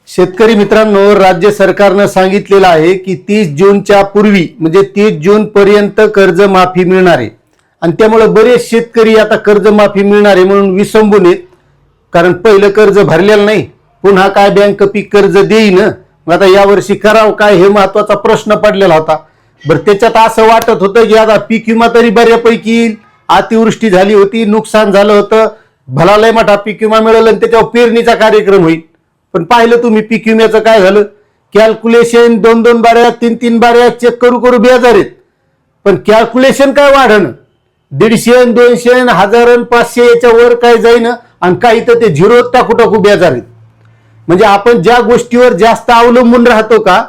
शेतकरी मित्रांनो, राज्य सरकारने सांगितलेलं आहे की 30 जूनच्या पूर्वी म्हणजे 30 जून पर्यंत कर्जमाफी मिळणार आहे आणि त्यामुळे बरेच शेतकरी आता कर्जमाफी मिळणार आहे म्हणून विसंबून आहेत. कारण पहिलं कर्ज भरलेलं नाही, पुन्हा काय बँक पीक कर्ज देईन, मग आता यावर्षी करावं काय हे महत्वाचा प्रश्न पडलेला होता. बरं, त्याच्यात असं वाटत होतं की आता पीक विमा तरी बऱ्यापैकी येईल. अतिवृष्टी झाली होती, नुकसान झालं होतं, भलालय मोठा पीक विमा मिळाला आणि त्याच्यावर पेरणीचा कार्यक्रम होईल. पण पाहिलं तुम्ही पीक विम्याचं काय झालं. कॅल्क्युलेशन 2-2 बाऱ्या 3-3 बाऱ्या चेक करू बेजार आहेत. पण कॅल्क्युलेशन काय वाढणं, 150, 200, 1000, 500 याच्या वर काय जाईन आणि काही तर ते झिरो टाकू बेजार आहेत. म्हणजे आपण ज्या गोष्टीवर जास्त अवलंबून राहतो का,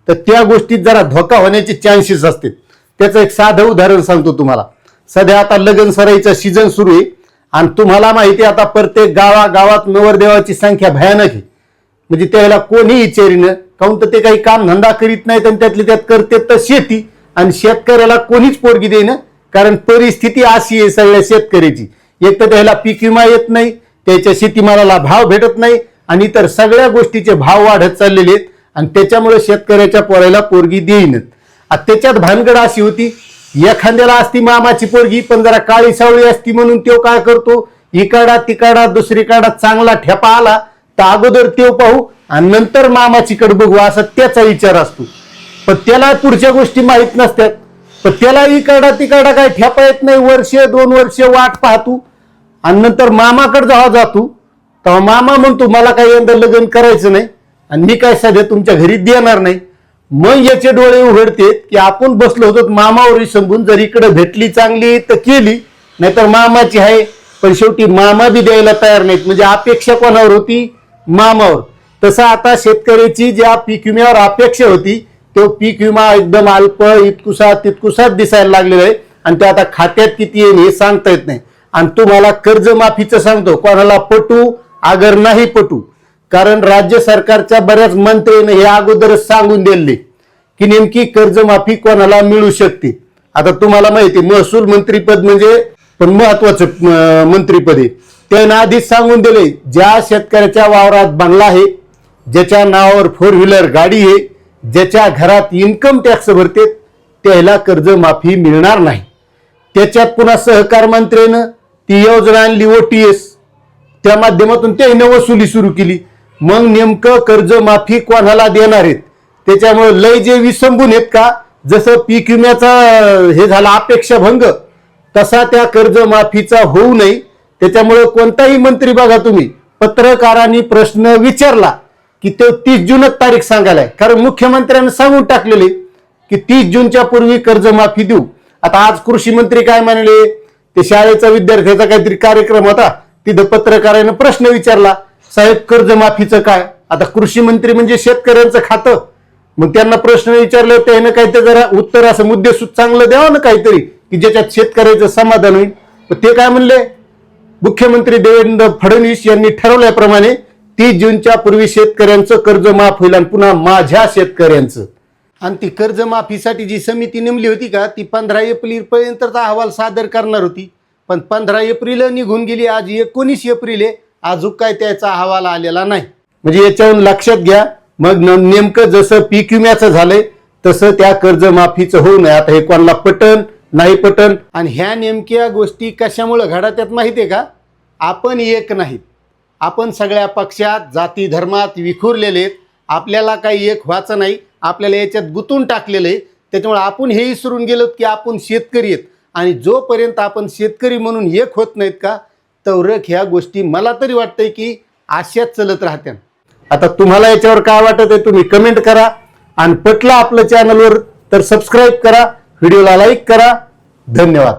तर त्या गोष्टीत जरा धोका होण्याचे चान्सेस असतात. त्याचं एक साधं उदाहरण सांगतो तुम्हाला. सध्या आता लगन सराईचा सीझन सुरू आहे आणि तुम्हाला माहिती आहे आता प्रत्येक गावागावात नवरदेवाची संख्या भयानक आहे. म्हणजे त्याला कोणी विचारीनं, काहून तर ते काही काम धंदा करीत नाहीत आणि त्यातली त्यात करते तर शेती, आणि शेतकऱ्याला कोणीच पोरगी देईन. कारण परिस्थिती अशी आहे सगळ्या शेतकऱ्याची. एक तर त्याला पीक विमा येत नाही, त्याच्या शेतीमालाला भाव भेटत नाही आणि इतर सगळ्या गोष्टीचे भाव वाढत चाललेले आहेत आणि त्याच्यामुळे शेतकऱ्याच्या पोराला पोरगी देईनच. त्याच्यात भानगड अशी होती, एखाद्याला असती मामाची पोरगी पण जरा काळी सावळी असती म्हणून तो काय करतो, इकाडा तिकाडा दुसरीकडा चांगला ठेपा आला तर अगोदर तो पाहू आणि नंतर मामाचीकडे बघू असा त्याचा विचार असतो. पण त्याला पुढच्या गोष्टी माहीत नसतात. पण त्याला इकाडा तिकाडा काय ठेपा येत नाही, 1-2 वर्ष वाट पाहतो आणि नंतर मामाकडे जेव्हा जातो तेव्हा मामा म्हणतो मला काही यंदा लग्न करायचं नाही आणि मी काय सध्या तुमच्या घरी देणार नाही. मग याचे डोळे उघडते की आपण बसलो होतो मामावर संपून, जर इकडे भेटली चांगली तर केली, नाहीतर मामाची आहे. पण शेवटी मामा बी द्यायला तयार नाहीत. म्हणजे अपेक्षा कोणावर होती, मामावर. तसं आता शेतकऱ्याची ज्या पीक विम्यावर अपेक्षा होती तो पीक विमा एकदम अल्प तितकुसाच दिसायला लागलेला आहे आणि ते आता खात्यात किती येईल हे सांगता येत नाही. आणि तुम्हाला कर्जमाफीचं सांगतो, कोणाला पटू अगर नाही पटू, कारण राज्य सरकारच्या बऱ्याच मंत्र्यांनी हे अगोदरच सांगून दिले की नेमकी कर्जमाफी कोणाला मिळू शकते. आता तुम्हाला माहिती महसूल मंत्रीपद म्हणजे पण महत्वाचं मंत्रीपद आहे. त्यानं आधीच सांगून दिले, ज्या शेतकऱ्याच्या वावरात बंगला आहे, ज्याच्या नावावर 4 व्हीलर गाडी आहे, ज्याच्या घरात इन्कम टॅक्स भरते त्याला कर्जमाफी मिळणार नाही. त्याच्यात पुन्हा सहकार मंत्र्यानं ती योजना आणली OTS, त्या माध्यमातून त्याने वसुली सुरू केली. मग नेमकं कर्जमाफी कोणाला देणार आहेत. त्याच्यामुळे लय जे विसंबून आहेत का, जसं पीक विम्याचा हे झाला अपेक्षा भंग, तसा त्या कर्जमाफीचा होऊ नये. त्याच्यामुळे कोणताही मंत्री बघा तुम्ही, पत्रकारांनी प्रश्न विचारला की ते 30 जूनच तारीख सांगायला, कारण मुख्यमंत्र्यांनी सांगून टाकलेले की 30 जूनच्या पूर्वी कर्जमाफी देऊ. आता आज कृषी मंत्री काय म्हणले, ते शाळेचा विद्यार्थ्याचा काहीतरी कार्यक्रम होता, तिथं पत्रकाराने प्रश्न विचारला, साहेब कर्जमाफीचं काय. आता कृषी मंत्री म्हणजे शेतकऱ्यांचं खातं, मग त्यांना प्रश्न विचारले, त्यानं काहीतरी जरा उत्तर असं मुद्देसूद चांगलं द्यावं ना काहीतरी की ज्याच्यात शेतकऱ्याचं समाधान होईल. ते काय म्हणले, मुख्यमंत्री देवेंद्र फडणवीस यांनी ठरवल्याप्रमाणे 30 जूनच्या पूर्वी शेतकऱ्यांचं कर्ज माफ होईल आणि पुन्हा माझ्या शेतकऱ्यांचं. आणि ती कर्जमाफीसाठी जी समिती नेमली होती का, ती 15 एप्रिल पर्यंतचा अहवाल सादर करणार होती. पण 15 एप्रिल निघून गेली, आज 19 एप्रिल आहे, अजून काय त्याचा अहवाल आलेला नाही. म्हणजे याच्यावरून लक्षात घ्या, मग नेमकं जसं पीक विम्याचं झालंय तसं त्या कर्जमाफीचं होऊ नये. आता हे कोणाला पटन नाही पटन. आणि ह्या नेमक्या गोष्टी कशामुळे घडतात माहितीये का, आपण एक नाहीत, आपण सगळ्या पक्षात जाती धर्मात विखुरलेले आहेत. आपल्याला काही एक व्हायचं नाही, आपल्याला याच्यात गुंतून टाकलेलं आहे. त्याच्यामुळे आपण हे विसरून गेलो की आपण शेतकरी आहेत आणि जोपर्यंत आपण शेतकरी म्हणून एक होत नाहीत का, तवरक ह्या गोष्टी मला तरी वाटतंय की अशाच चलत राहत्या. आता तुम्हाला याच्यावर काय वाटत आहे तुम्ही कमेंट करा आणि पटलं आपलं चॅनलवर तर सबस्क्राईब करा, व्हिडिओला लाईक करा. धन्यवाद.